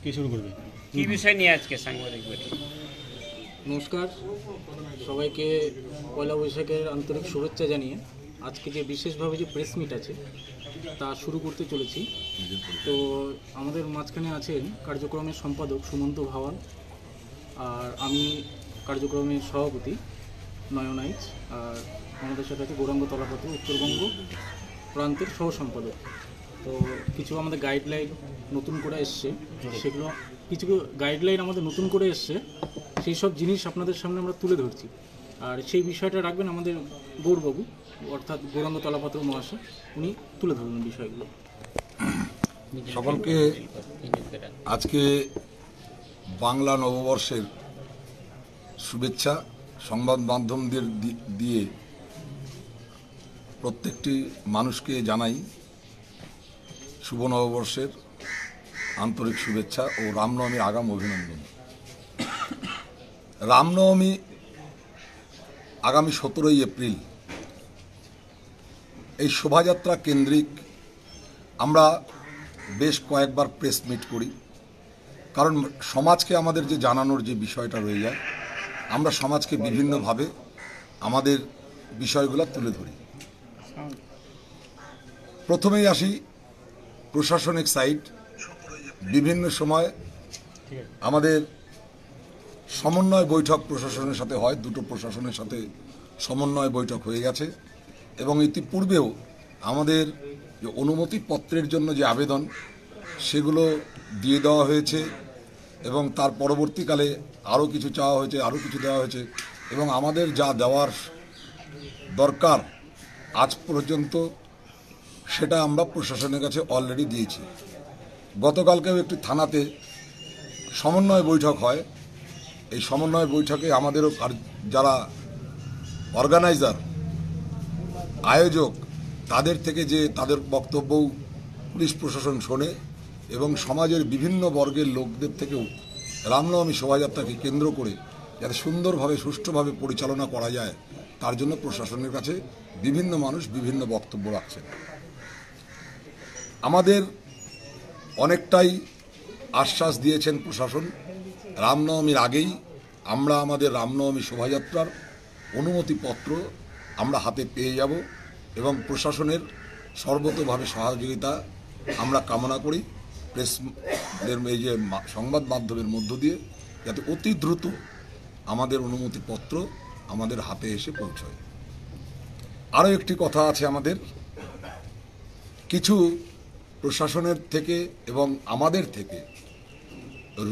কি শুরু করবে? কি বিষয় নিয়ে আজকে সাংবাদিক বৈঠক? নমস্কার সবাইকে, পয়লা বৈশাখের আন্তরিক শুভেচ্ছা জানিয়ে আজকে যে বিশেষভাবে যে প্রেস মিট আছে তা শুরু করতে চলেছি। তো আমাদের মাঝখানে আছেন কার্যক্রমের সম্পাদক সুমন্ত ভাওয়াল, আর আমি কার্যক্রমের সভাপতি নয়ন আইচ, আর আমাদের সাথে আছে গৌরাঙ্গ তলাপাত্র উত্তরবঙ্গ প্রান্তের সহ সম্পাদক। তো কিছু আমাদের গাইডলাইন নতুন করে এসছে, সেগুলো কিছু গাইডলাইন আমাদের নতুন করে এসছে, সেই সব জিনিস আপনাদের সামনে আমরা তুলে ধরছি। আর সেই বিষয়টা রাখবেন আমাদের গৌরবাবু, অর্থাৎ গৌরাঙ্গ তলাপাত্র মহাশয়, উনি তুলে ধরবেন বিষয়গুলো। সকলকে আজকে বাংলা নববর্ষের শুভেচ্ছা। সংবাদ মাধ্যমদের দিয়ে প্রত্যেকটি মানুষকে জানাই শুভ নববর্ষের আন্তরিক শুভেচ্ছা ও রামনবমীর আগাম অভিনন্দন। রামনবমী আগামী 17ই এপ্রিল। এই শোভাযাত্রা কেন্দ্রিক আমরা বেশ কয়েকবার প্রেস মিট করি, কারণ সমাজকে আমাদের যে জানানোর যে বিষয়টা রয়ে যায়, আমরা সমাজকে বিভিন্নভাবে আমাদের বিষয়গুলো তুলে ধরি। প্রথমেই আসি প্রশাসনিক সাইড। বিভিন্ন সময় আমাদের সমন্বয় বৈঠক প্রশাসনের সাথে হয়, দুটো প্রশাসনের সাথে সমন্বয় বৈঠক হয়ে গেছে, এবং ইতিপূর্বেও আমাদের যে অনুমতিপত্রের জন্য যে আবেদন সেগুলো দিয়ে দেওয়া হয়েছে, এবং তার পরবর্তীকালে আরও কিছু চাওয়া হয়েছে, আরও কিছু দেওয়া হয়েছে, এবং আমাদের যা দেওয়ার দরকার আজ পর্যন্ত সেটা আমরা প্রশাসনের কাছে অলরেডি দিয়েছি। গতকালকেও একটি থানাতে সমন্বয় বৈঠক হয়। এই সমন্বয় বৈঠকে আমাদেরও যারা অর্গানাইজার, আয়োজক, তাদের থেকে যে তাদের বক্তব্যও পুলিশ প্রশাসন শোনে, এবং সমাজের বিভিন্ন বর্গের লোকদের থেকেও রামনবমী শোভাযাত্রাকে কেন্দ্র করে যাতে সুন্দরভাবে সুষ্ঠুভাবে পরিচালনা করা যায় তার জন্য প্রশাসনের কাছে বিভিন্ন মানুষ বিভিন্ন বক্তব্য রাখছেন। আমাদের অনেকটাই আশ্বাস দিয়েছেন প্রশাসন। রামনবমীর আগেই আমরা আমাদের রামনবমী শোভাযাত্রার অনুমতিপত্র আমরা হাতে পেয়ে যাব, এবং প্রশাসনের সর্বতোভাবে সহযোগিতা আমরা কামনা করি প্রেসদের এই যে সংবাদ মাধ্যমের মধ্য দিয়ে, যাতে অতি দ্রুত আমাদের অনুমতিপত্র আমাদের হাতে এসে পৌঁছয়। আরও একটি কথা আছে, আমাদের কিছু প্রশাসনের থেকে এবং আমাদের থেকে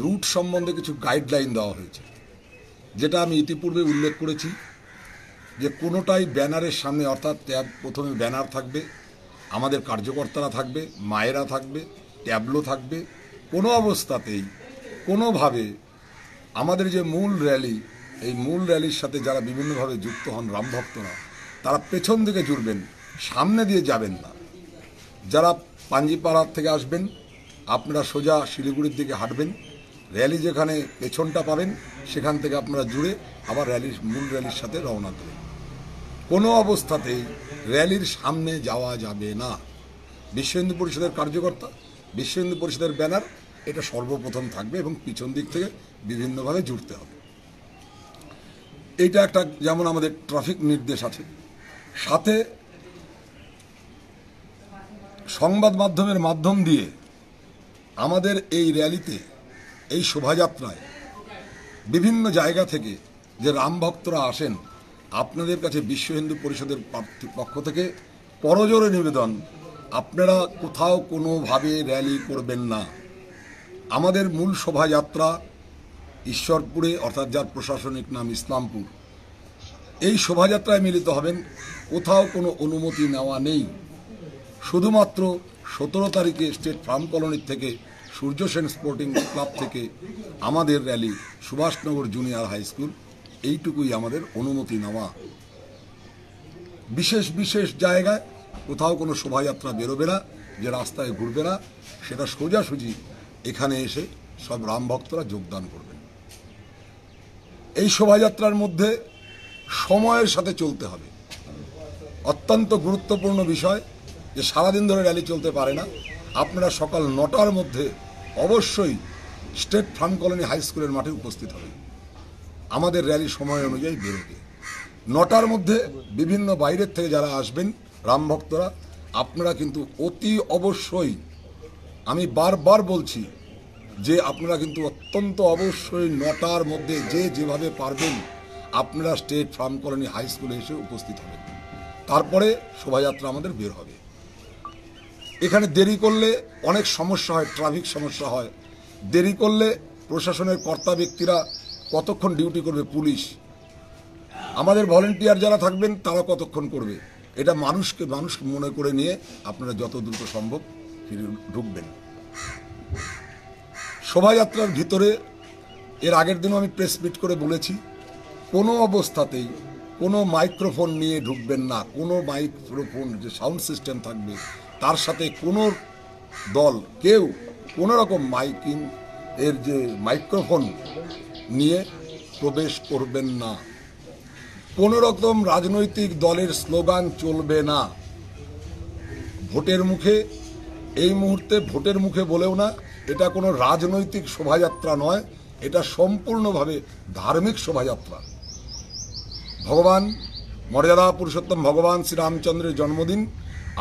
রুট সম্বন্ধে কিছু গাইডলাইন দেওয়া হয়েছে, যেটা আমি ইতিপূর্বে উল্লেখ করেছি যে কোনোটাই ব্যানারের সামনে, অর্থাৎ প্রথমে ব্যানার থাকবে, আমাদের কার্যকর্তারা থাকবে, মায়েরা থাকবে, ট্যাবলো থাকবে। কোনো অবস্থাতেই কোনোভাবে আমাদের যে মূল র্যালি, এই মূল র্যালির সাথে যারা বিভিন্নভাবে যুক্ত হন রামভক্তরা, তারা পেছন দিকে জুড়বেন, সামনে দিয়ে যাবেন না। যারা পাঞ্জিপাড়ার থেকে আসবেন, আপনারা সোজা শিলিগুড়ির দিকে হাঁটবেন, র্যালি যেখানে পেছনটা পাবেন সেখান থেকে আপনারা জুড়ে আবার মূল র্যালির সাথে রওনা দেবেন। কোনো অবস্থাতেই র্যালির সামনে যাওয়া যাবে না। বিশ্ব হিন্দু পরিষদের কার্যকর্তা, বিশ্ব হিন্দু পরিষদের ব্যানার, এটা সর্বপ্রথম থাকবে, এবং পিছন দিক থেকে বিভিন্নভাবে জুড়তে হবে। এইটা একটা যেমন আমাদের ট্রাফিক নির্দেশ আছে। সাথে সংবাদ মাধ্যমের মাধ্যম দিয়ে আমাদের এই র্যালিতে, এই শোভাযাত্রায় বিভিন্ন জায়গা থেকে যে রামভক্তরা আসেন, আপনাদের কাছে বিশ্ব হিন্দু পরিষদের পক্ষ থেকে করজোড়ে নিবেদন, আপনারা কোথাও কোনোভাবে র্যালি করবেন না। আমাদের মূল শোভাযাত্রা ঈশ্বরপুরে, অর্থাৎ যার প্রশাসনিক নাম ইসলামপুর, এই শোভাযাত্রায় মিলিত হবেন। কোথাও কোনো অনুমতি নেওয়া নেই। শুধুমাত্র 17 তারিখে স্টেট ফার্ম কলোনির থেকে সূর্য সেন স্পোর্টিং ক্লাব থেকে আমাদের rally Subhashnagar junior high school, এইটুকুই আমাদের অনুমতি নেওয়া। বিশেষ বিশেষ জায়গায় কোথাও কোনো শোভাযাত্রা বেরোবে না, যে রাস্তায় ঘুরবে না, সেটা সোজাসুজি এখানে এসে সব রামভক্তরা যোগদান করবেন। এই শোভাযাত্রার মধ্যে সময়ের সাথে চলতে হবে। অত্যন্ত গুরুত্বপূর্ণ বিষয় যে সারাদিন ধরে র্যালি চলতে পারে না। আপনারা সকাল 9টার মধ্যে অবশ্যই স্টেট ফার্ম কলোনি হাই স্কুলের মাঠে উপস্থিত হবে। আমাদের র্যালি সময় অনুযায়ী বেরোবে। 9টার মধ্যে বিভিন্ন বাইরের থেকে যারা আসবেন রাম ভক্তরা, আপনারা কিন্তু অতি অবশ্যই, আমি বারবার বলছি যে আপনারা কিন্তু অত্যন্ত অবশ্যই 9টার মধ্যে যে যেভাবে পারবেন আপনারা স্টেট ফার্ম কলোনি হাই স্কুলে এসে উপস্থিত হবেন। তারপরে শোভাযাত্রা আমাদের বের হবে। এখানে দেরি করলে অনেক সমস্যা হয়, ট্রাফিক সমস্যা হয়। দেরি করলে প্রশাসনের কর্তা ব্যক্তিরা কতক্ষণ ডিউটি করবে, পুলিশ, আমাদের ভলেন্টিয়ার যারা থাকবেন তারা কতক্ষণ করবে, এটা মানুষকে মনে করে নিয়ে আপনারা যত দ্রুত সম্ভব ফিরে ঢুকবেন। শোভাযাত্রার ভিতরে এর আগের দিনও আমি প্রেস মিট করে বলেছি, কোনো অবস্থাতেই কোনো মাইক্রোফোন নিয়ে ঢুকবেন না। কোনো মাইক্রোফোন যে সাউন্ড সিস্টেম থাকবে তার সাথে কোনো দল কেউ কোনো রকম মাইকিং এর যে মাইক্রোফোন নিয়ে প্রবেশ করবেন না। কোনো রকম রাজনৈতিক দলের স্লোগান চলবে না। ভোটের মুখে, এই মুহূর্তে ভোটের মুখে বলেও না, এটা কোনো রাজনৈতিক শোভাযাত্রা নয়, এটা সম্পূর্ণভাবে ধার্মিক শোভাযাত্রা। ভগবান মর্যাদা পুরুষোত্তম ভগবান শ্রীরামচন্দ্রের জন্মদিন,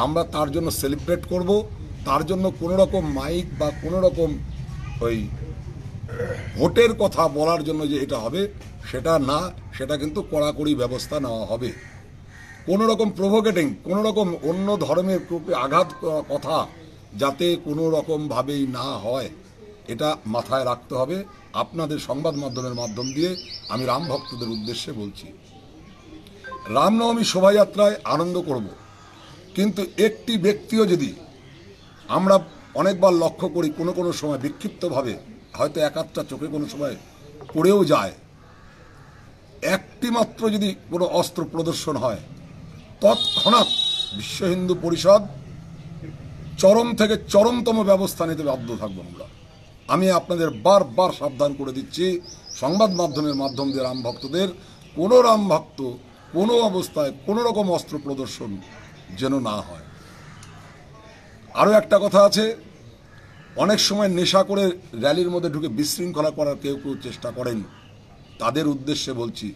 আমরা তার জন্য সেলিব্রেট করব। তার জন্য কোনো রকম মাইক বা কোনো রকম ওই ভোটের কথা বলার জন্য যে এটা হবে সেটা না, সেটা কিন্তু কড়াকড়ি ব্যবস্থা নেওয়া হবে। কোনো রকম প্রভোকেটিং, কোনো রকম অন্য ধর্মের প্রতি আঘাত কথা যাতে কোনো রকমভাবেই না হয়, এটা মাথায় রাখতে হবে। আপনাদের সংবাদ মাধ্যমের মাধ্যম দিয়ে আমি রাম ভক্তদের উদ্দেশ্যে বলছি, রামনবমী শোভাযাত্রায় আনন্দ করব, কিন্তু একটি ব্যক্তিও যদি, আমরা অনেকবার লক্ষ্য করি কোনো কোনো সময় বিক্ষিপ্তভাবে হয়তো এক আধটা চোখে কোনো সময় পড়েও যায়, একটি মাত্র যদি কোনো অস্ত্র প্রদর্শন হয় তৎক্ষণাৎ বিশ্ব হিন্দু পরিষদ চরম থেকে চরমতম ব্যবস্থা নিতে বাধ্য থাকবো আমরা। আমি আপনাদের বারবার সাবধান করে দিচ্ছি, সংবাদ মাধ্যমের মাধ্যম দিয়ে রাম ভক্তদের, কোনো রাম ভক্ত কোনো অবস্থায় কোনো রকম অস্ত্র প্রদর্শন যেন না হয়। আরও একটা কথা আছে, অনেক সময় নেশা করে র্যালির মধ্যে ঢুকে বিশৃঙ্খলা করার কেউ কেউ চেষ্টা করেন, তাদের উদ্দেশ্যে বলছি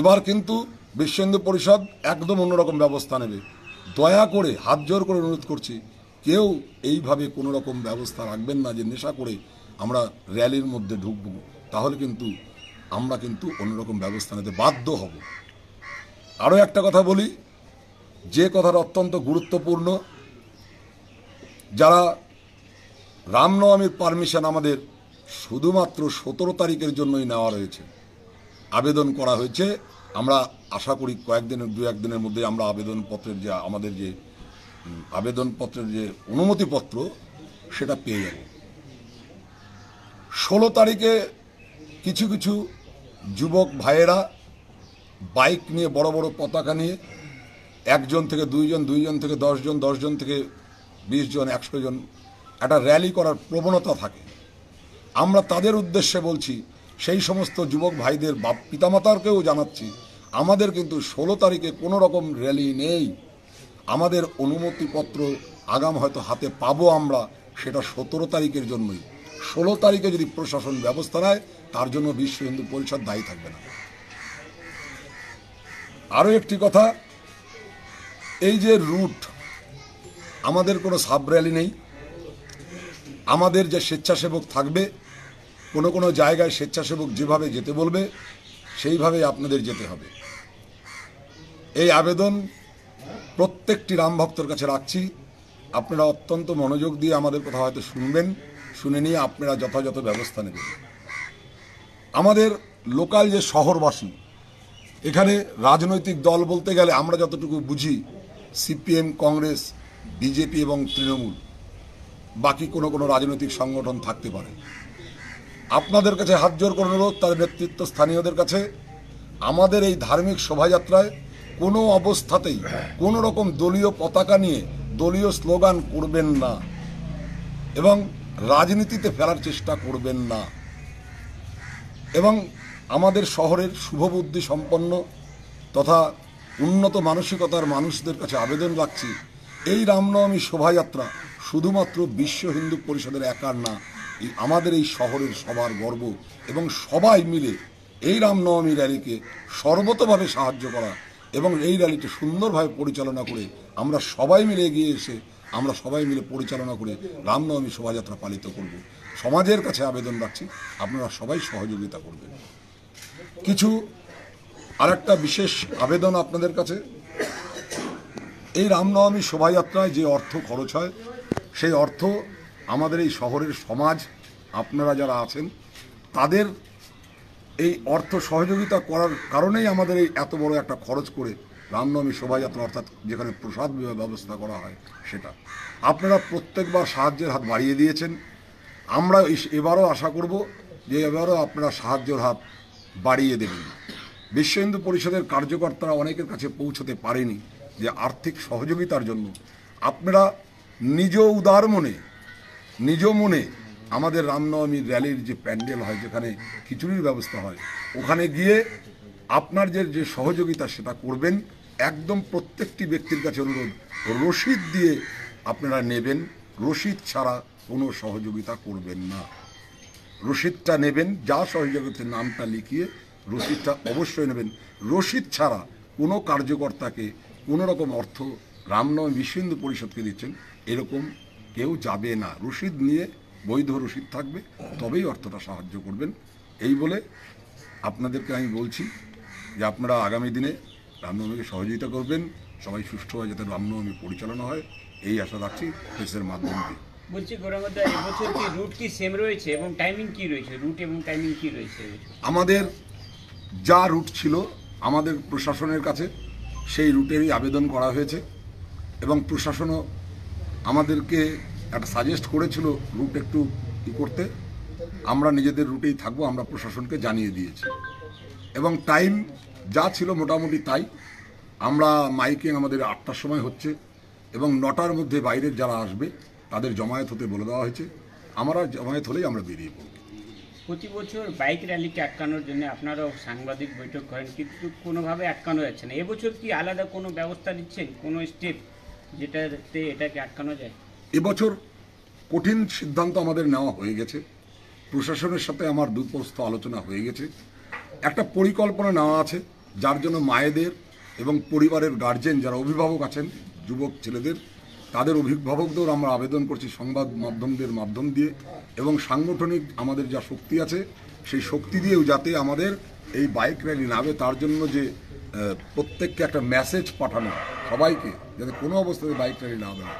এবার কিন্তু বিশ্ব হিন্দু পরিষদ একদম অন্যরকম ব্যবস্থা নেবে। দয়া করে হাত জোর করে অনুরোধ করছি, কেউ এইভাবে কোনো রকম ব্যবস্থা রাখবেন না যে নেশা করে আমরা র্যালির মধ্যে ঢুকব, তাহলে কিন্তু আমরা কিন্তু অন্যরকম ব্যবস্থা নিতে বাধ্য হব। আরও একটা কথা বলি, যে কথাটা অত্যন্ত গুরুত্বপূর্ণ, যারা রামনবমীর পারমিশন আমাদের শুধুমাত্র 17 তারিখের জন্যই নেওয়া রয়েছে, আবেদন করা হয়েছে, আমরা আশা করি দু একদিনের মধ্যে আমরা আবেদনপত্রের যে আমাদের যে আবেদনপত্রের যে অনুমতিপত্র সেটা পেয়ে যাব। 16 তারিখে কিছু কিছু যুবক ভাইয়েরা বাইক নিয়ে বড় বড় পতাকা নিয়ে 1 জন থেকে 2 জন, 2 জন থেকে 10 জন, 10 জন থেকে 20 জন, 100 জন একটা র্যালি করার প্রবণতা থাকে। আমরা তাদের উদ্দেশ্যে বলছি, সেই সমস্ত যুবক ভাইদের পিতামাতারকেও জানাচ্ছি, আমাদের কিন্তু 16 তারিখে কোনো রকম র্যালি নেই। আমাদের অনুমতিপত্র আগাম হয়তো হাতে পাবো আমরা, সেটা 17 তারিখের জন্যই। 16 তারিখে যদি প্রশাসন ব্যবস্থা নেয় তার জন্য বিশ্ব হিন্দু পরিষদ দায়ী থাকবে না। আরও একটি কথা, এই যে রুট, আমাদের কোনো সাব র্যালি নেই, আমাদের যে স্বেচ্ছাসেবক থাকবে, কোনো কোনো জায়গায় স্বেচ্ছাসেবক যেভাবে যেতে বলবে সেইভাবেই আপনাদের যেতে হবে। এই আবেদন প্রত্যেকটি রাম ভক্তর কাছে রাখছি, আপনারা অত্যন্ত মনোযোগ দিয়ে আমাদের কথা হয়তো শুনবেন, শুনে নিয়ে আপনারা যথাযথ ব্যবস্থা নেবেন। আমাদের লোকাল যে শহরবাসী, এখানে রাজনৈতিক দল বলতে গেলে আমরা যতটুকু বুঝি সিপিএম, কংগ্রেস, বিজেপি এবং তৃণমূল, বাকি কোনো কোনো রাজনৈতিক সংগঠন থাকতে পারে। আপনাদের কাছে হাত জোর করে অনুরোধ, তার নেতৃত্ব স্থানীয়দের কাছে, আমাদের এই ধার্মিক শোভাযাত্রায় কোনো অবস্থাতেই কোনো রকম দলীয় পতাকা নিয়ে দলীয় স্লোগান করবেন না এবং রাজনীতিতে ফেলার চেষ্টা করবেন না। এবং আমাদের শহরের শুভবুদ্ধি সম্পন্ন তথা উন্নত মানসিকতার মানুষদের কাছে আবেদন রাখছি, এই রামনবমী শোভাযাত্রা শুধুমাত্র বিশ্ব হিন্দু পরিষদের একার না, আমাদের এই শহরের সবার গর্ব এবং সবাই মিলে এই রামনবমী র্যালিকে সর্বতভাবে সাহায্য করা এবং এই র্যালিটি সুন্দরভাবে পরিচালনা করে আমরা সবাই মিলে এগিয়ে এসে আমরা সবাই মিলে পরিচালনা করে রামনবমী শোভাযাত্রা পালিত করব। সমাজের কাছে আবেদন রাখছি, আপনারা সবাই সহযোগিতা করবেন। কিছু আরেকটা বিশেষ আবেদন আপনাদের কাছে, এই রামনবমী শোভাযাত্রায় যে অর্থ খরচ হয় সেই অর্থ আমাদের এই শহরের সমাজ, আপনারা যারা আছেন তাদের এই অর্থ সহযোগিতা করার কারণেই আমাদের এই এত বড় একটা খরচ করে রামনবমী শোভাযাত্রা অর্থাৎ যেখানে প্রসাদ ব্যবস্থা করা হয় সেটা আপনারা প্রত্যেকবার সাহায্যের হাত বাড়িয়ে দিয়েছেন। আমরা এবারও আশা করব যে এবারও আপনারা সাহায্যের হাত বাড়িয়ে দেবেন। বিশ্ব হিন্দু পরিষদের কার্যকর্তারা অনেকের কাছে পৌঁছতে পারেনি যে আর্থিক সহযোগিতার জন্য আপনারা নিজ উদার মনে নিজ মনে আমাদের রামনবমীর র্যালির যে প্যান্ডেল হয় যেখানে খিচুড়ির ব্যবস্থা হয় ওখানে গিয়ে আপনার যে সহযোগিতা সেটা করবেন। একদম প্রত্যেকটি ব্যক্তির কাছে অনুরোধ, রসিদ দিয়ে আপনারা নেবেন, রসিদ ছাড়া কোনো সহযোগিতা করবেন না। রসিদটা নেবেন, যা সহযোগিতার নামটা লিখিয়ে রসিদটা অবশ্যই নেবেন। রসিদ ছাড়া কোনো কার্যকর্তাকে কোনো রকম অর্থ রামনবমী বিশ্ব হিন্দু পরিষদকে দিচ্ছেন এরকম কেউ যাবে না। রসিদ নিয়ে বৈধ রসিদ থাকবে তবেই অর্থটা সাহায্য করবেন। এই বলে আপনাদেরকে আমি বলছি যে আপনারা আগামী দিনে রামনবমীকে সহযোগিতা করবেন, সবাই সুষ্ঠুভাবে যাতে রামনবমী পরিচালনা হয় এই আশা রাখছি প্রেসের মাধ্যম দিয়ে। বলছি গৌরাঙ্গদা, এবছর কি রুট কি সেম রয়েছে এবং টাইমিং কি রয়েছে? রুট এবং টাইমিং কি রয়েছে? আমাদের যা রুট ছিল আমাদের প্রশাসনের কাছে সেই রুটেরই আবেদন করা হয়েছে এবং প্রশাসনও আমাদেরকে একটা সাজেস্ট করেছিল রুট একটু করতে। আমরা নিজেদের রুটেই থাকবো, আমরা প্রশাসনকে জানিয়ে দিয়েছি এবং টাইম যা ছিল মোটামুটি তাই। আমরা মাইকিং আমাদের 8টার সময় হচ্ছে এবং 9টার মধ্যে বাইরের যারা আসবে তাদের জমায়েত হতে বলে দেওয়া হয়েছে। আমরা জমায়েত হলেই আমরা বেরিয়ে পড়ব। প্রতি বছর বাইক র্যালিকে আটকানোর জন্য আপনারাও সাংবাদিক বৈঠক করেন, কিন্তু কোনোভাবে আটকানো যাচ্ছে না। এবছর কি আলাদা কোনো ব্যবস্থা নিচ্ছেন, কোনো স্টেপ যেটাতে এটাকে আটকানো যায়? এবছর কঠিন সিদ্ধান্ত আমাদের নেওয়া হয়ে গেছে। প্রশাসনের সাথে আমার দুপস্থ আলোচনা হয়ে গেছে। একটা পরিকল্পনা নেওয়া আছে যার জন্য মায়েদের এবং পরিবারের গার্জেন যারা অভিভাবক আছেন যুবক ছেলেদের তাদের অভিভাবকদের আমরা আবেদন করছি সংবাদ মাধ্যমদের মাধ্যম দিয়ে এবং সাংগঠনিক আমাদের যা শক্তি আছে সেই শক্তি দিয়েও যাতে আমাদের এই বাইক র্যালি নামে তার জন্য যে প্রত্যেককে একটা মেসেজ পাঠানো সবাইকে যাতে কোনো অবস্থাতে বাইক র্যালি না হবে না।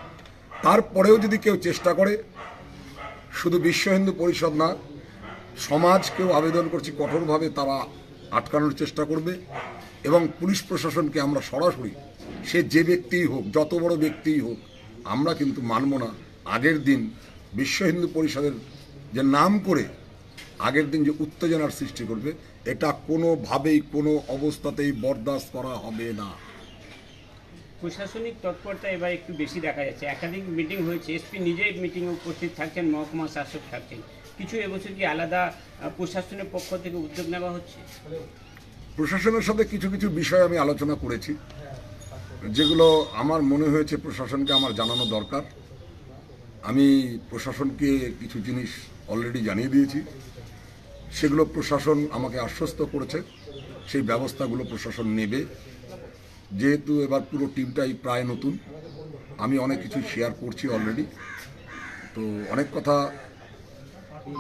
তারপরেও যদি কেউ চেষ্টা করে, শুধু বিশ্ব হিন্দু পরিষদ না সমাজকেও আবেদন করছি কঠোরভাবে তারা আটকানোর চেষ্টা করবে এবং পুলিশ প্রশাসনকে আমরা সরাসরি সে যে ব্যক্তিই হোক যত বড় ব্যক্তিই হোক আমরা কিন্তু মানব না। আগের দিন বিশ্ব হিন্দু পরিষদের যে নাম করে আগের দিন যে উত্তেজনার সৃষ্টি করবে এটা কোনোভাবেই কোনো অবস্থাতেই বরদাস্ত করা হবে না। প্রশাসনিক তৎপরতা এবার একটু বেশি দেখা যাচ্ছে। একাধিক মিটিং হয়েছে, এসপি নিজেই মিটিংয়ে উপস্থিত থাকছেন, মহকুমা শাসক থাকছেন। কিছু এবছর কি আলাদা প্রশাসনের পক্ষ থেকে উদ্যোগ নেওয়া হচ্ছে? প্রশাসনের সাথে কিছু কিছু বিষয় আমি আলোচনা করেছি যেগুলো আমার মনে হয়েছে প্রশাসনকে আমার জানানো দরকার। আমি প্রশাসনকে কিছু জিনিস অলরেডি জানিয়ে দিয়েছি, সেগুলো প্রশাসন আমাকে আশ্বস্ত করেছে সেই ব্যবস্থাগুলো প্রশাসন নেবে। যেহেতু এবার পুরো টিমটাই প্রায় নতুন, আমি অনেক কিছু শেয়ার করছি অলরেডি, তো অনেক কথা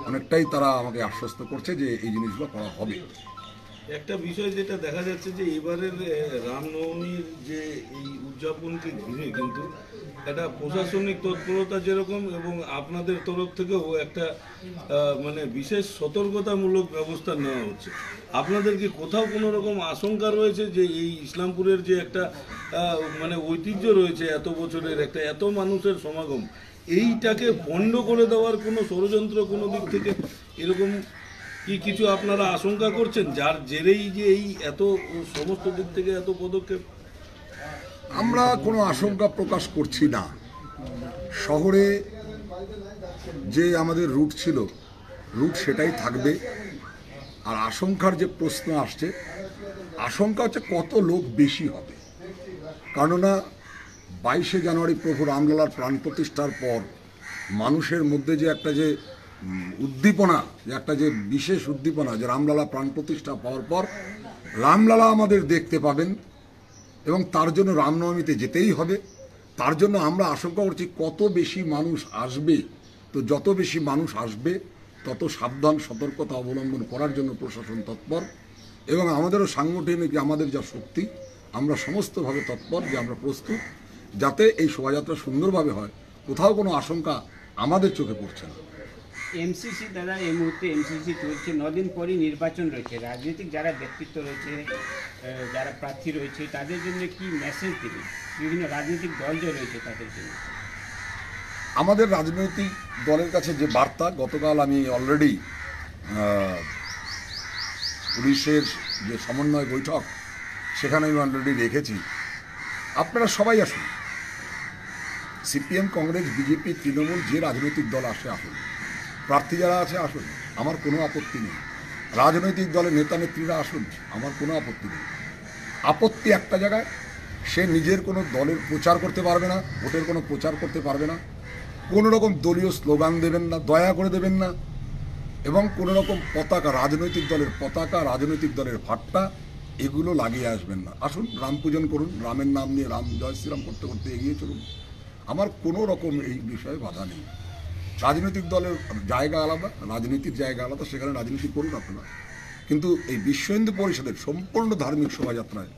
অনেকটাই তারা আমাকে আশ্বস্ত করছে যে এই জিনিসগুলো করা হবে। একটা বিষয় যেটা দেখা যাচ্ছে যে এবারের রামনবমীর যে এই উদযাপনকে ঘিরে কিন্তু একটা প্রশাসনিক তৎপরতা যেরকম এবং আপনাদের তরফ থেকেও একটা মানে বিশেষ সতর্কতামূলক ব্যবস্থা নেওয়া হচ্ছে। আপনাদের কি কোথাও কোনো রকম আশঙ্কা রয়েছে যে এই ইসলামপুরের যে একটা মানে ঐতিহ্য রয়েছে এত বছরের একটা এত মানুষের সমাগম, এইটাকে পণ্ড করে দেওয়ার কোনো ষড়যন্ত্র কোনো দিক থেকে এরকম কি কিছু আপনারা আশঙ্কা করছেন যার জেরেই যে এই এত সমস্ত দিক থেকে এত পদক্ষেপ? আমরা কোনো আশঙ্কা প্রকাশ করছি না। শহরে যে আমাদের রুট ছিল রুট সেটাই থাকবে। আর আশঙ্কার যে প্রশ্ন আসছে, আশঙ্কা হচ্ছে কত লোক বেশি হবে। কেননা 22শে জানুয়ারি প্রভু রামলালার প্রাণ প্রতিষ্ঠার পর মানুষের মধ্যে যে একটা যে উদ্দীপনা, যে একটা যে বিশেষ উদ্দীপনা, যে রামলালা প্রাণ প্রতিষ্ঠা পাওয়ার পর রামলালা আমাদের দেখতে পাবেন এবং তার জন্য রামনবমীতে যেতেই হবে। তার জন্য আমরা আশঙ্কা করছি কত বেশি মানুষ আসবে, তো যত বেশি মানুষ আসবে তত সাবধান সতর্কতা অবলম্বন করার জন্য প্রশাসন তৎপর, এবং আমাদেরও সাংগঠনিক আমাদের যা শক্তি আমরা সমস্তভাবে তৎপর, যে আমরা প্রস্তুত যাতে এই শোভাযাত্রা সুন্দরভাবে হয়। কোথাও কোনো আশঙ্কা আমাদের চোখে পড়ছে না। এমসিসি দাদা, এই মুহূর্তে এমসিসি চলছে, 9 দিন পরই নির্বাচন রয়েছে, রাজনৈতিক যারা ব্যক্তিত্ব রয়েছে, যারা প্রার্থী রয়েছে, তাদের জন্য কি মেসেজ দেবেন? বিভিন্ন রাজনৈতিক দল যে রয়েছে তাদের জন্য। আমাদের রাজনৈতিক দলের কাছে যে বার্তা, গতকাল আমি অলরেডি পুলিশের যে সমন্বয় বৈঠক সেখানে আমি অলরেডি রেখেছি, আপনারা সবাই আসুন, সিপিএম, কংগ্রেস, বিজেপি, তৃণমূল, যে রাজনৈতিক দল আসে আসুন, প্রার্থী যারা আছে আসুন, আমার কোনো আপত্তি নেই। রাজনৈতিক দলের নেতা নেত্রীরা আসুন, আমার কোনো আপত্তি নেই। আপত্তি একটা জায়গায়, সে নিজের কোনো দলের প্রচার করতে পারবে না, ভোটের কোনো প্রচার করতে পারবে না, কোনো রকম দলীয় স্লোগান দেবেন না, দয়া করে দেবেন না, এবং কোনো রকম পতাকা, রাজনৈতিক দলের পতাকা, রাজনৈতিক দলের ভাট্টা এগুলো লাগিয়ে আসবেন না। আসুন, রাম পূজন করুন, রামের নাম নিয়ে রাম জয় শ্রীরাম করতে করতে এগিয়ে চলুন, আমার কোনো রকম এই বিষয়ে বাধা নেই। রাজনৈতিক দলের জায়গা আলাদা, রাজনীতির জায়গা আলাদা, সেখানে রাজনীতি করুন আপনারা, কিন্তু এই বিশ্ব হিন্দু পরিষদের সম্পূর্ণ ধার্মিক শোভাযাত্রায়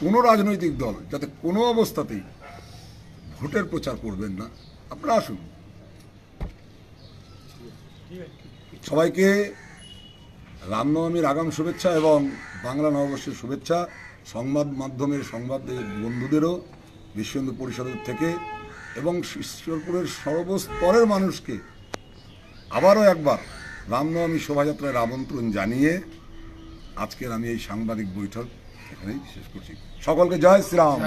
কোনো রাজনৈতিক দল যাতে কোনো অবস্থাতেই ভোটের প্রচার করবেন না। আপনারা আসুন। সবাইকে রামনবমীর আগাম শুভেচ্ছা এবং বাংলা নববর্ষের শুভেচ্ছা। সংবাদ মাধ্যমের সংবাদ বন্ধুদেরও বিশ্ব হিন্দু পরিষদের থেকে এবং ঈশ্বরপুরের সর্বস্তরের মানুষকে আবারও একবার রামনবমী শোভাযাত্রার আমন্ত্রণ জানিয়ে আজকের আমি এই সাংবাদিক বৈঠক এখানেই শেষ করছি। সকলকে জয় শ্রীরাম।